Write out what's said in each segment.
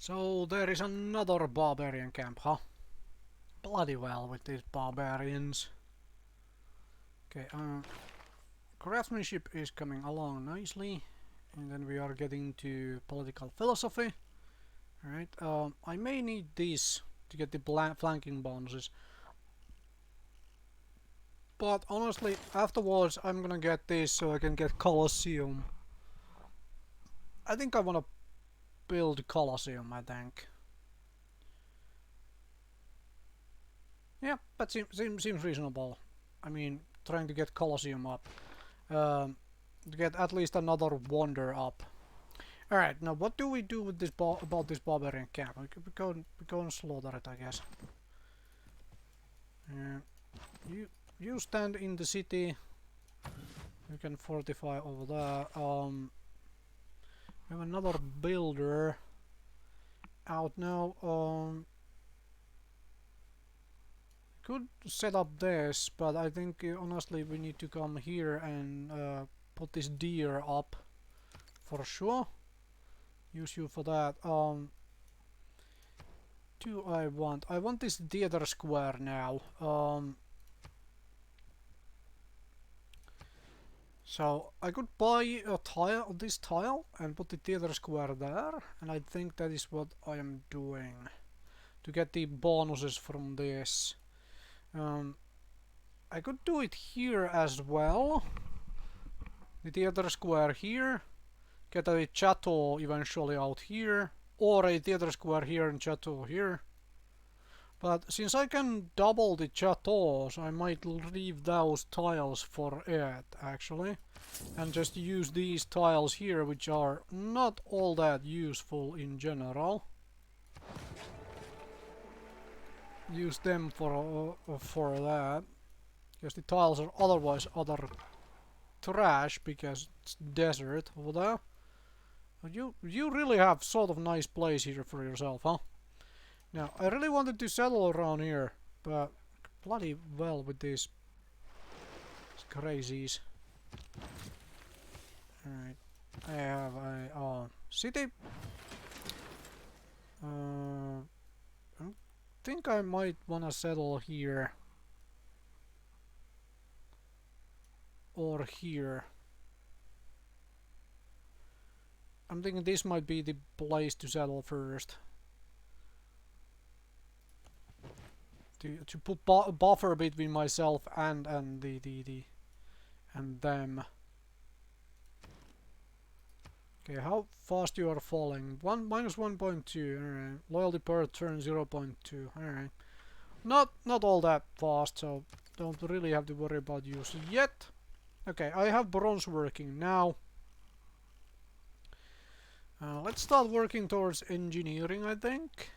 So there is another barbarian camp, huh? Bloody well with these barbarians. Okay, craftsmanship is coming along nicely. And then we are getting to political philosophy. Alright, I may need these to get the flanking bonuses. But honestly, afterwards I'm gonna get this so I can get Colosseum. I think I wanna build Colosseum, I think. Yeah, that seems reasonable. I mean, trying to get Colosseum up. To get at least another wonder up. Alright, now what do we do with this about this barbarian camp? We go and slaughter it, I guess. You stand in the city. You can fortify over there. We have another builder out now. Could set up this, but I think honestly we need to come here and put this deer up for sure. Use you for that. Do I want this theater square now. So I could buy a tile, this tile, and put the theater square there, and I think that is what I am doing to get the bonuses from this. I could do it here as well. The theater square here. Get a chateau eventually out here. Or a theater square here and chateau here. But since I can double the chateaus, I might leave those tiles for it, actually. And just use these tiles here, which are not all that useful in general. Use them for that. Because the tiles are otherwise other trash, because it's desert over there. But you really have sort of nice place here for yourself, huh? Now, I really wanted to settle around here, but bloody well with these crazies. Alright, I have a city. I think I might wanna settle here. Or here. I'm thinking this might be the place to settle first. To put buffer between myself and them. Okay, how fast you are falling? Minus 1.2. Alright. Loyalty per turn 0.2. Alright. Not all that fast, so don't really have to worry about you yet. Okay, I have bronze working now. Let's start working towards engineering, I think.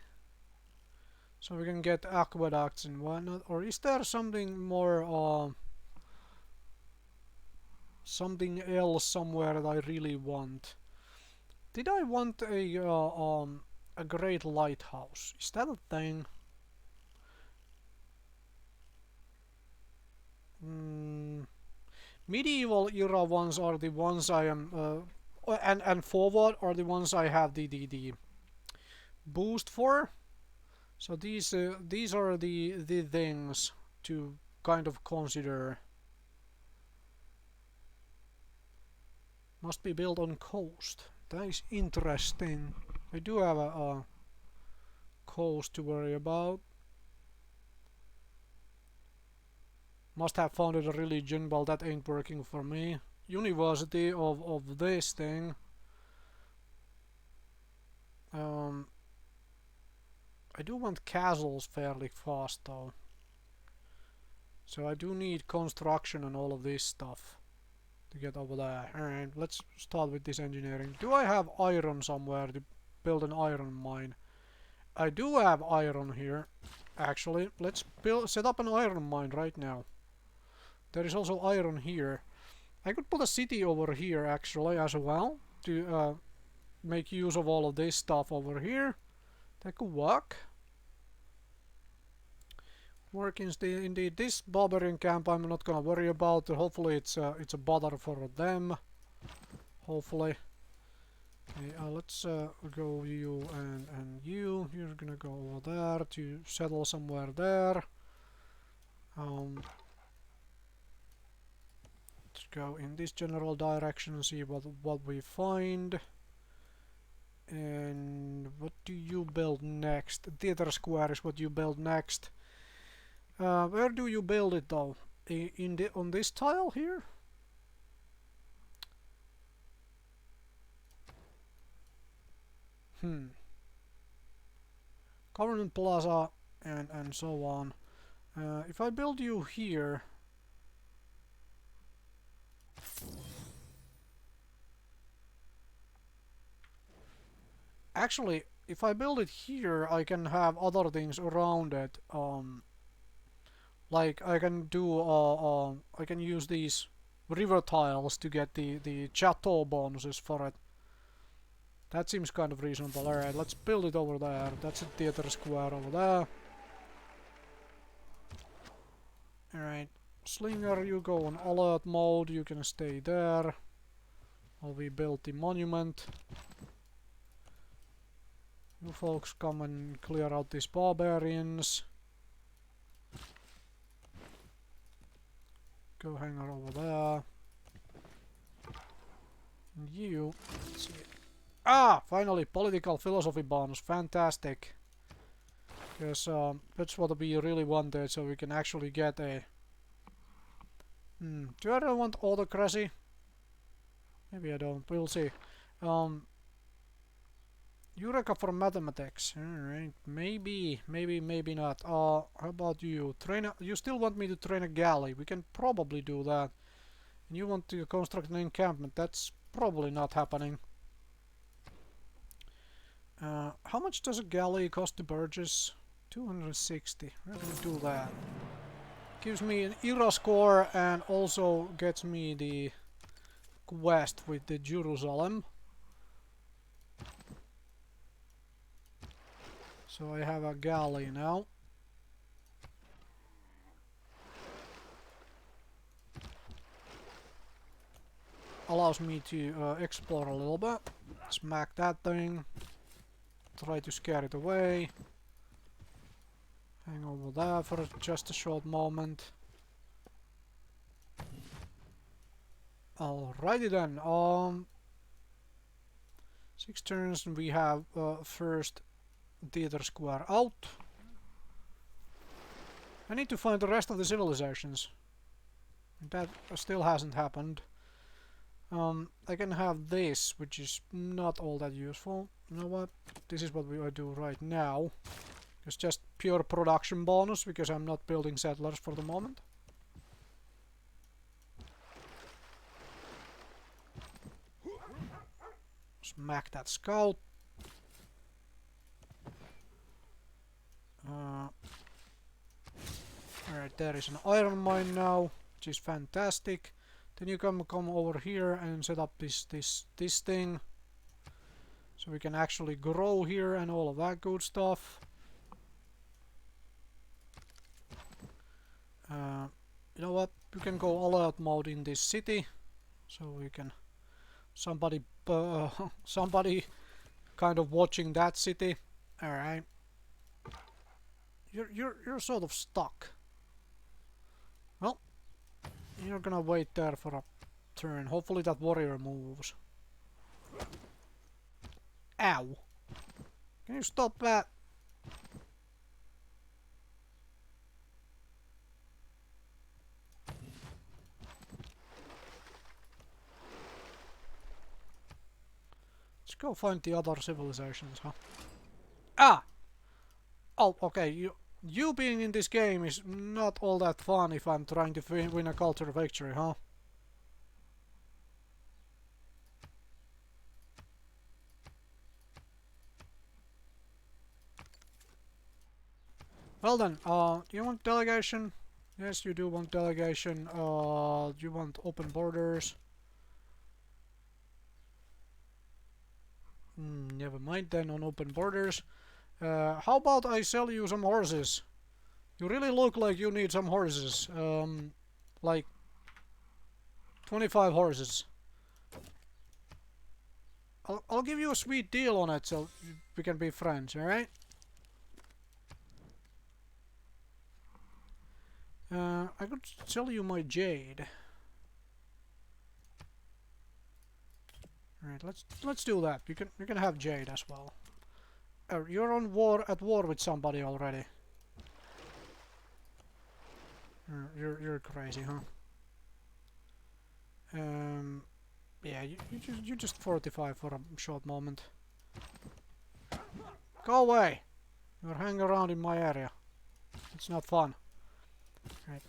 So we can get aqueducts and whatnot. Or is there something more, something else somewhere that I really want? Did I want a great lighthouse? Is that a thing? Medieval era ones are the ones I am, and forward are the ones I have the boost for. So these are the things to kind of consider. Must be built on coast. That is interesting. I do have a coast to worry about. Must have founded a religion, well that ain't working for me. University of this thing. I do want castles fairly fast though. So I do need construction and all of this stuff to get over there. Alright, let's start with this engineering. Do I have iron somewhere to build an iron mine? I do have iron here, actually. Let's set up an iron mine right now. There is also iron here. I could put a city over here actually as well to make use of all of this stuff over here. That could work. Indeed. This barbarian camp I'm not gonna worry about. Hopefully it's a bother for them. Hopefully. Okay, let's go you and you. You're gonna go over there to settle somewhere there. Let's go in this general direction and see what we find. And what do you build next? Theater square is what you build next. Where do you build it though? On this tile here? Government Plaza and so on. If I build you here, actually, if I build it here, I can have other things around it. Like I can do, I can use these river tiles to get the chateau bonuses for it. That seems kind of reasonable. Alright, let's build it over there. That's a theater square over there. Alright, Slinger, you go on alert mode. You can stay there while we build the monument. You folks come and clear out these barbarians. Go hang out over there. And you, let's see. Ah! Finally, political philosophy bonus. Fantastic. Because that's what we really wanted, so we can actually get a... Do I really want autocracy? Maybe I don't. We'll see. Eureka for mathematics. Alright. Maybe not. How about you? You still want me to train a galley? We can probably do that. And you want to construct an encampment? That's probably not happening. How much does a galley cost to purchase? 260. We're gonna do that. Gives me an era score and also gets me the quest with the Jerusalem. So I have a galley now. Allows me to explore a little bit. Smack that thing. Try to scare it away. Hang over there for just a short moment. Alrighty then. 6 turns and we have first theater square out. I need to find the rest of the civilizations. That still hasn't happened. I can have this, which is not all that useful. You know what? This is what we will do right now. It's just pure production bonus, because I'm not building settlers for the moment. Smack that scout. Alright, there is an iron mine now, which is fantastic. Then you come over here and set up this thing, so we can actually grow here and all of that good stuff. You know what? You can go all out mode in this city, so we can somebody kind of watching that city. All right. You're sort of stuck. Well, you're gonna wait there for a turn. Hopefully that warrior moves. Ow! Can you stop that? Let's go find the other civilizations, huh? Ah! Oh, okay, you being in this game is not all that fun if I'm trying to win a culture victory, huh? Well then, do you want delegation? Yes, you do want delegation. Do you want open borders? Never mind then on open borders. How about I sell you some horses? You really look like you need some horses. Like 25 horses. I'll give you a sweet deal on it so we can be friends, alright? I could sell you my jade. Alright, let's do that. You can have jade as well. You're at war with somebody already. You're crazy, huh? Yeah, you just fortify for a short moment. Go away! You're hanging around in my area. It's not fun. Right.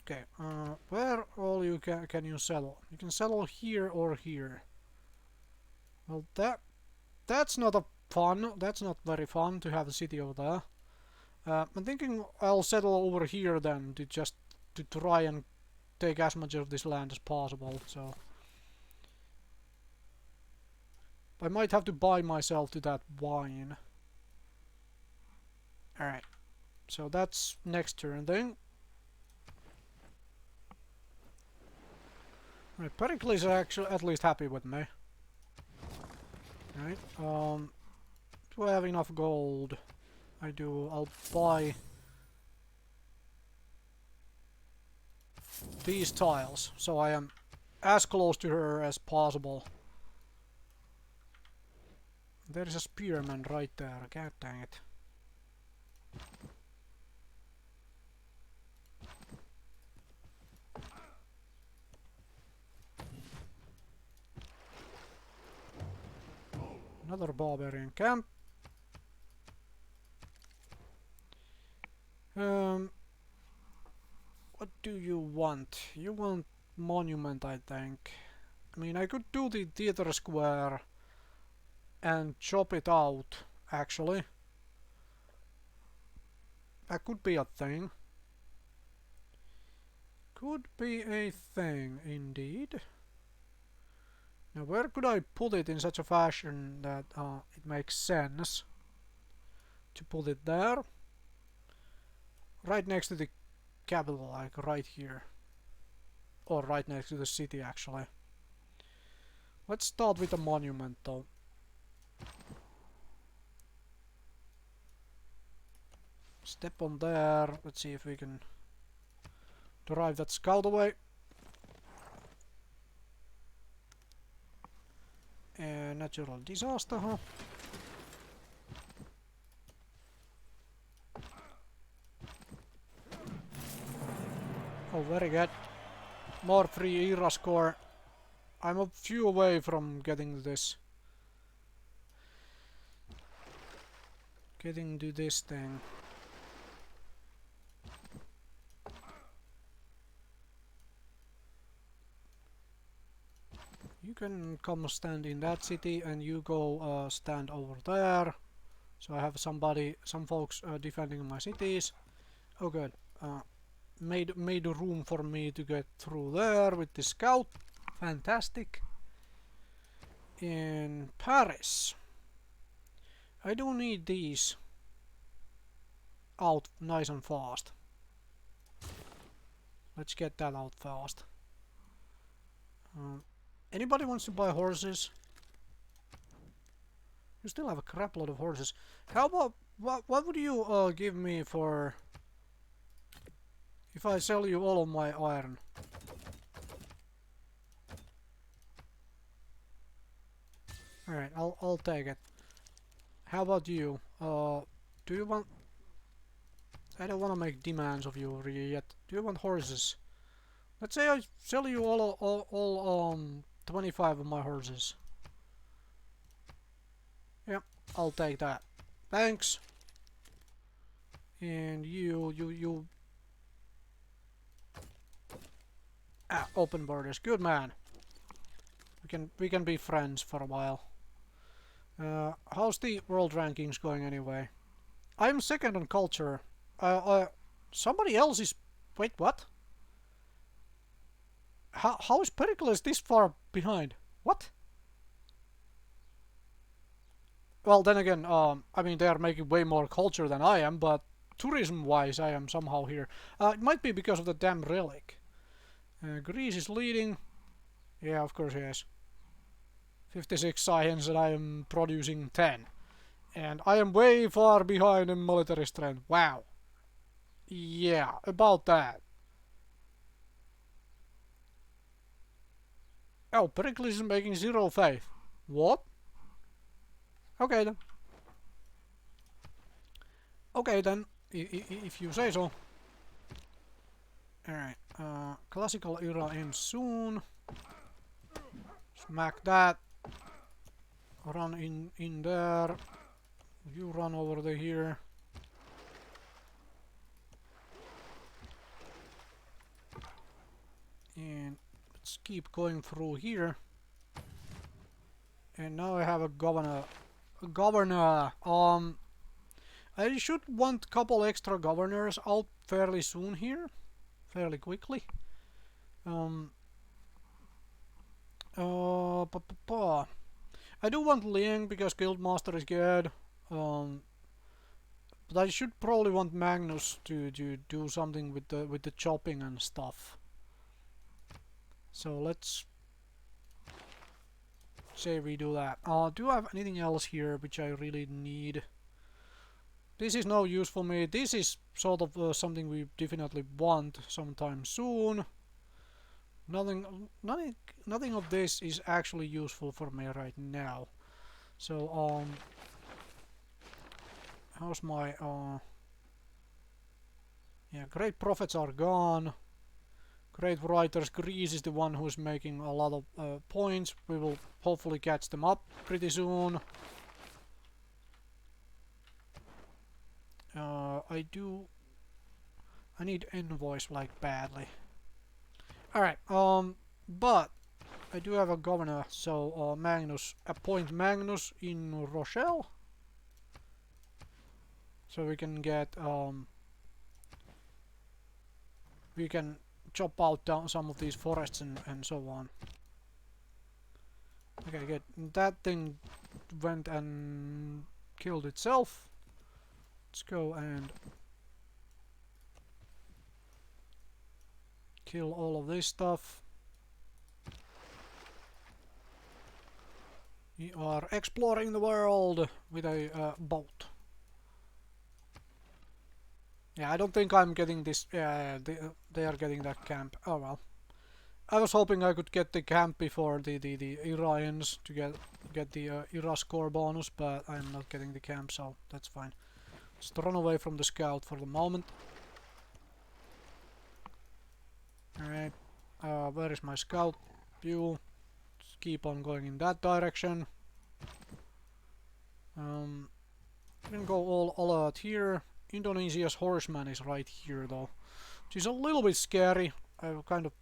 Okay, where all you can you settle? You can settle here or here. Well, that's not fun. That's not very fun to have a city over there. I'm thinking I'll settle over here then to try and take as much of this land as possible. So I might have to buy myself to that wine. All right. So that's next turn then. Right, Pericles is actually at least happy with me. Right. Do I have enough gold? I do. I'll buy these tiles, so I am as close to her as possible. There is a spearman right there. God dang it. Another barbarian camp. What do you want? You want monument, I think. I mean, I could do the theater square and chop it out, actually. That could be a thing. Could be a thing, indeed. Now, where could I put it in such a fashion that it makes sense to put it there? Right next to the capital, like right here. Or right next to the city, actually. Let's start with a monument, though. Step on there. Let's see if we can drive that scout away. Natural disaster, huh? Oh, very good. More free era score. I'm a few away from getting this. Getting to this thing. You can come stand in that city and you go stand over there. So I have some folks defending my cities. Oh good. Made room for me to get through there with the scout. Fantastic. In Paris. I do need these out nice and fast. Let's get that out fast. Anybody wants to buy horses? You still have a crap load of horses. How about what would you give me for if I sell you all of my iron? Alright, I'll take it. How about you? Do you want... I don't want to make demands of you really yet. Do you want horses? Let's say I sell you all 25 of my horses. Yep, I'll take that. Thanks. And you... Ah, open borders. Good man. We can be friends for a while. How's the world rankings going anyway? I'm second on culture. Somebody else is... Wait, what? How is Pericles this far behind? What? Well, then again, I mean, they are making way more culture than I am, but tourism-wise, I am somehow here. It might be because of the damn relic. Greece is leading. Yeah, of course he is. 56 science and I am producing 10. And I am way far behind in military strength. Wow. Yeah, about that. Oh, Pericles is making 0 faith. What? Okay then. Okay then, if you say so. Alright, classical era ends soon. Smack that. Run in there. You run over the here. And let's keep going through here. And now I have a governor. I should want a couple extra governors out fairly soon here. Fairly quickly. I do want Ling because Guildmaster is good. But I should probably want Magnus to do something with the chopping and stuff. So let's say we do that. Do I have anything else here which I really need? This is no use for me. This is sort of something we definitely want sometime soon. Nothing of this is actually useful for me right now. So how's my yeah, great prophets are gone. Great writers. Greece is the one who's making a lot of points. We will hopefully catch them up pretty soon. I need envoys like badly. Alright, but I do have a governor, so Magnus, appoint Magnus in Rochelle. So we can get, we can chop out down some of these forests and so on. Okay, good. That thing went and killed itself. Let's go and kill all of this stuff. We are exploring the world with a boat. Yeah, I don't think I'm getting this. Yeah, they are getting that camp. Oh well. I was hoping I could get the camp before the era ends to get the era score bonus, but I'm not getting the camp, so that's fine. Just run away from the scout for the moment. Alright, where is my scout view? Just keep on going in that direction. You can go all out here. Indonesia's horseman is right here though, which is a little bit scary. I'm kind of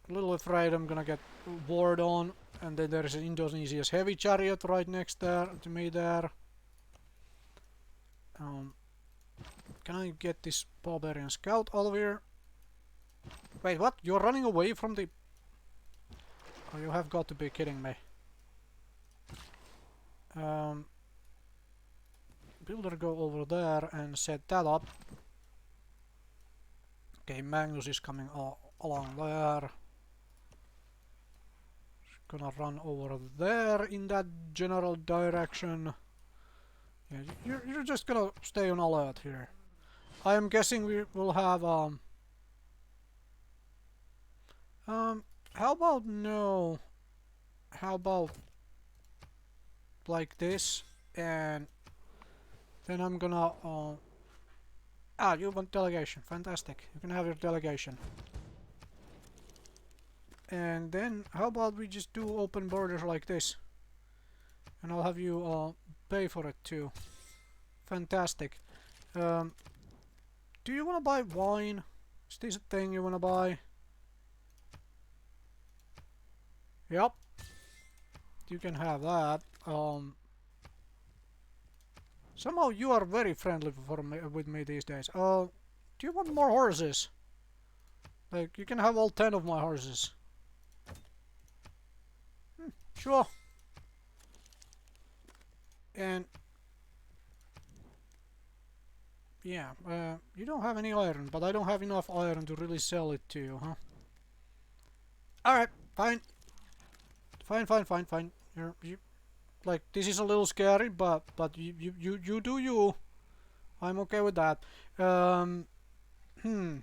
a little afraid I'm gonna get warred on. And then there is an Indonesia's heavy chariot right next there to me there. Can I get this barbarian scout out of here? Wait, what? You're running away from the... Oh, you have got to be kidding me. Builder, go over there and set that up. Okay, Magnus is coming along there. Gonna run over there in that general direction. Yeah, you're just gonna stay on alert here. I am guessing we will have how about no? How about like this, and then I'm gonna you want delegation, fantastic. You can have your delegation. And then how about we just do open borders like this, and I'll have you pay for it too. Fantastic. Do you want to buy wine? Is this a thing you want to buy? Yep. You can have that. Somehow you are very friendly with me these days. Do you want more horses? Like, you can have all 10 of my horses. Sure. And yeah, you don't have any iron, but I don't have enough iron to really sell it to you, huh? Alright, fine. Fine, fine, fine, fine. You like this is a little scary, but you do you. I'm okay with that. Hmm.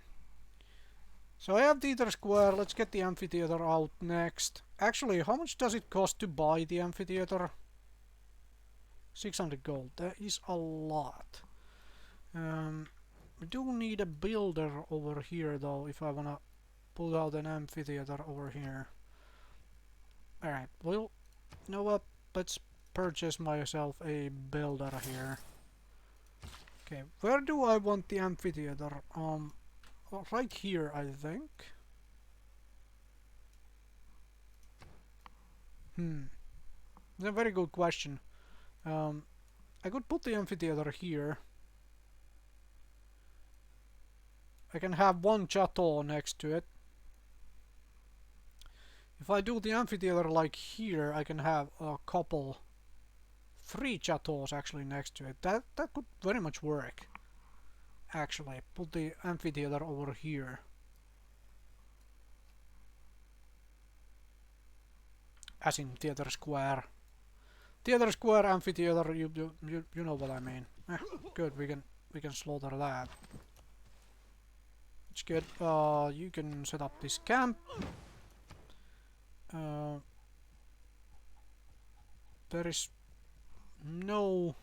So I have Theater Square. Let's get the amphitheater out next. Actually, how much does it cost to buy the amphitheater? 600 gold. That is a lot. We do need a builder over here though if I wanna pull out an amphitheater over here. Alright, well, you know what? Let's purchase myself a builder here. Okay, where do I want the amphitheater? Right here, I think. That's a very good question. I could put the amphitheater here. I can have one chateau next to it. If I do the amphitheater like here, I can have a couple, 3 chateaus actually next to it. That could very much work. Actually, put the amphitheater over here. As in Theater Square. Theater Square amphitheater. You know what I mean. Good. We can slaughter that. It's good. You can set up this camp. There is no.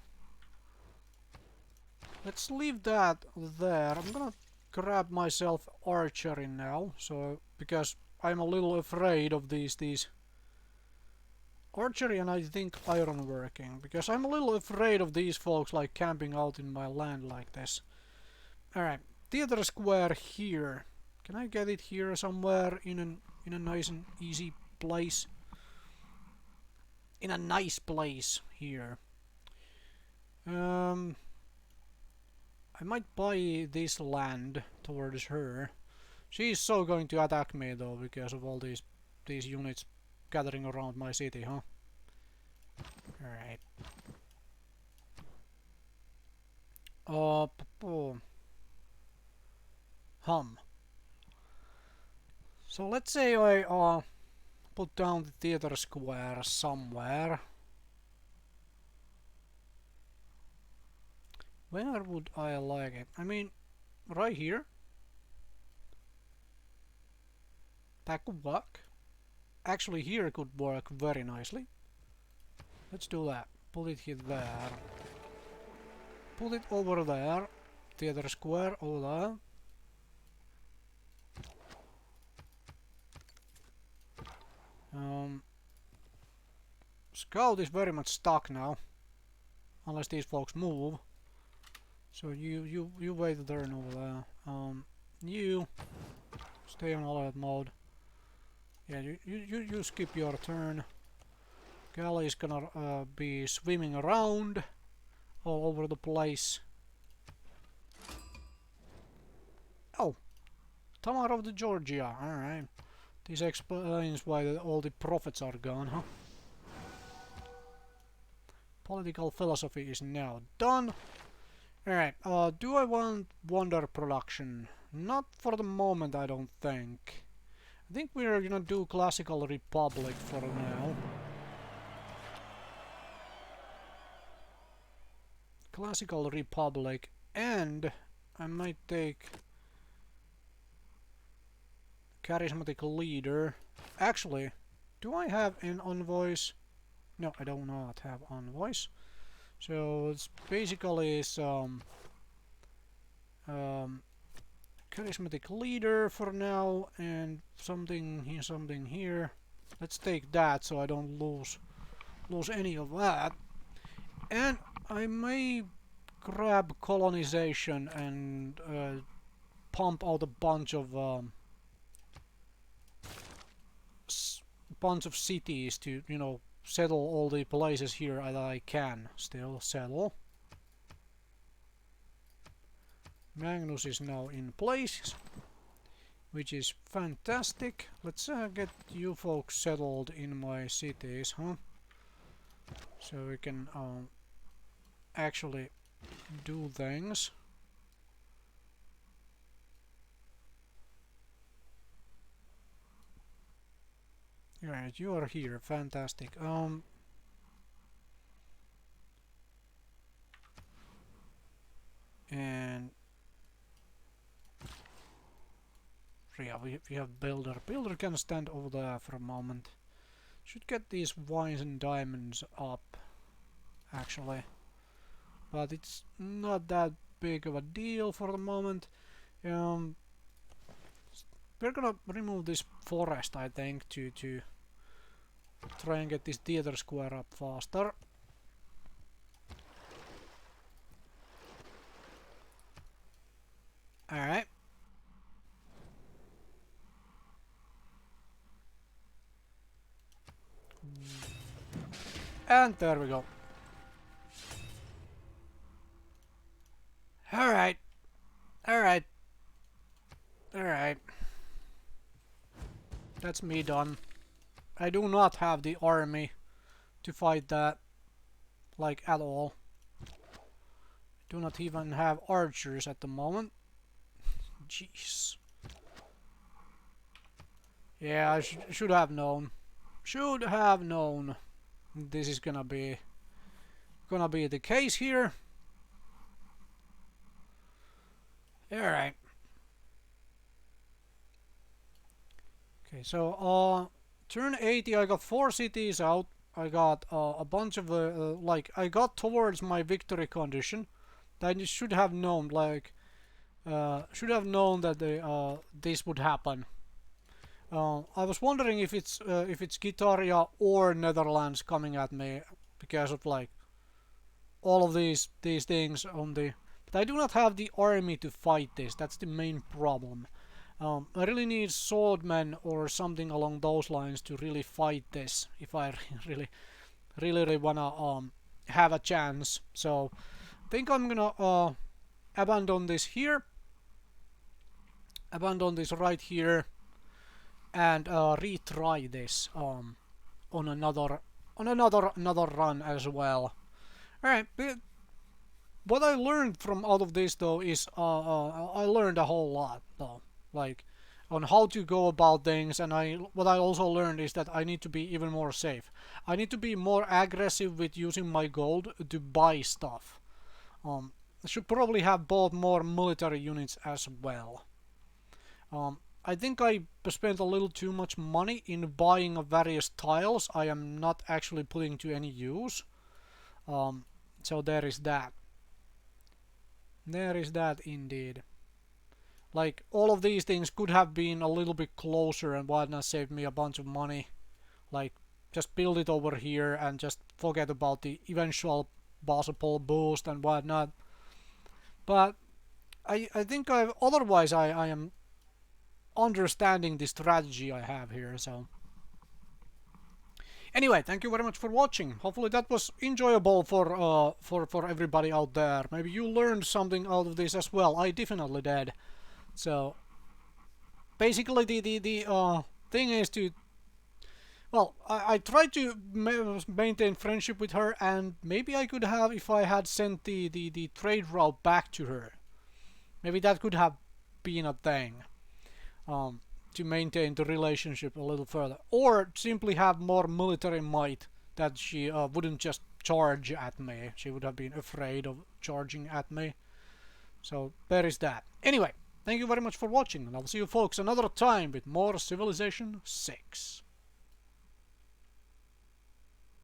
Let's leave that there. I'm gonna grab myself archery now, so because I'm a little afraid of these archery and I think ironworking, because I'm a little afraid of these folks like camping out in my land like this. Alright, Theater Square here. Can I get it here somewhere in a nice and easy place? In a nice place here. I might buy this land towards her. She's so going to attack me though because of all these units gathering around my city, huh? Alright. So let's say I put down the Theater Square somewhere. Where would I like it? I mean, right here. That could work. Actually, here could work very nicely. Let's do that. Put it here there. Put it over there. Theater Square over there. Scout is very much stuck now. Unless these folks move. So you wait a turn over there. You stay on alert mode. Yeah, you skip your turn. Galley is gonna be swimming around all over the place. Oh, Tamar of the Georgia. Alright. This explains why all the prophets are gone, huh? Political philosophy is now done. Alright, do I want wonder production? Not for the moment, I don't think. I think we're gonna do Classical Republic for now. Classical Republic, and I might take Charismatic Leader. Actually, do I have an envoys? No, I do not have envoys. So it's basically some Charismatic Leader for now, and something here. Let's take that so I don't lose any of that. And I may grab colonization and pump out a bunch of cities to, you know, settle all the places here that I can still settle. Magnus is now in place, which is fantastic. Let's get you folks settled in my cities, huh? So we can actually do things. Alright, you are here. Fantastic. And yeah, we have builder. Builder can stand over there for a moment. Should get these vines and diamonds up, actually. But it's not that big of a deal for the moment. We're gonna remove this forest, I think, to try and get this theater square up faster. Alright. And there we go. Alright. Alright. Alright. That's me done. I do not have the army to fight that, like, at all. Do not even have archers at the moment. Jeez. Yeah, I should have known. Should have known. This is gonna be the case here. Alright. Okay, so turn 80 I got 4 cities out. I got a bunch of like, I got towards my victory condition. I should have known, like, should have known that this would happen. I was wondering if it's Gitaria or Netherlands coming at me because of, like, all of these things on the. But I do not have the army to fight this. That's the main problem. I really need swordmen or something along those lines to really fight this if I really wanna have a chance. So I think I'm gonna abandon this here. Abandon this right here. And retry this on another run as well. Alright, what I learned from out of this though is I learned a whole lot though, like on how to go about things, and what I also learned is that I need to be even more safe. I need to be more aggressive with using my gold to buy stuff. I should probably have bought more military units as well. I think I spent a little too much money in buying various tiles I am not actually putting to any use. So there is that. There is that indeed. Like, all of these things could have been a little bit closer and whatnot, saved me a bunch of money. Like, just build it over here and just forget about the eventual possible boost and whatnot. But I think otherwise I am understanding the strategy I have here. So anyway, thank you very much for watching. Hopefully that was enjoyable for everybody out there. Maybe you learned something out of this as well. I definitely did. So basically the thing is to, well, I tried to maintain friendship with her, and maybe I could have if I had sent the trade route back to her. Maybe that could have been a thing. To maintain the relationship a little further, or simply have more military might that she wouldn't just charge at me. She would have been afraid of charging at me. So there is that. Anyway, thank you very much for watching, and I'll see you folks another time with more Civilization 6.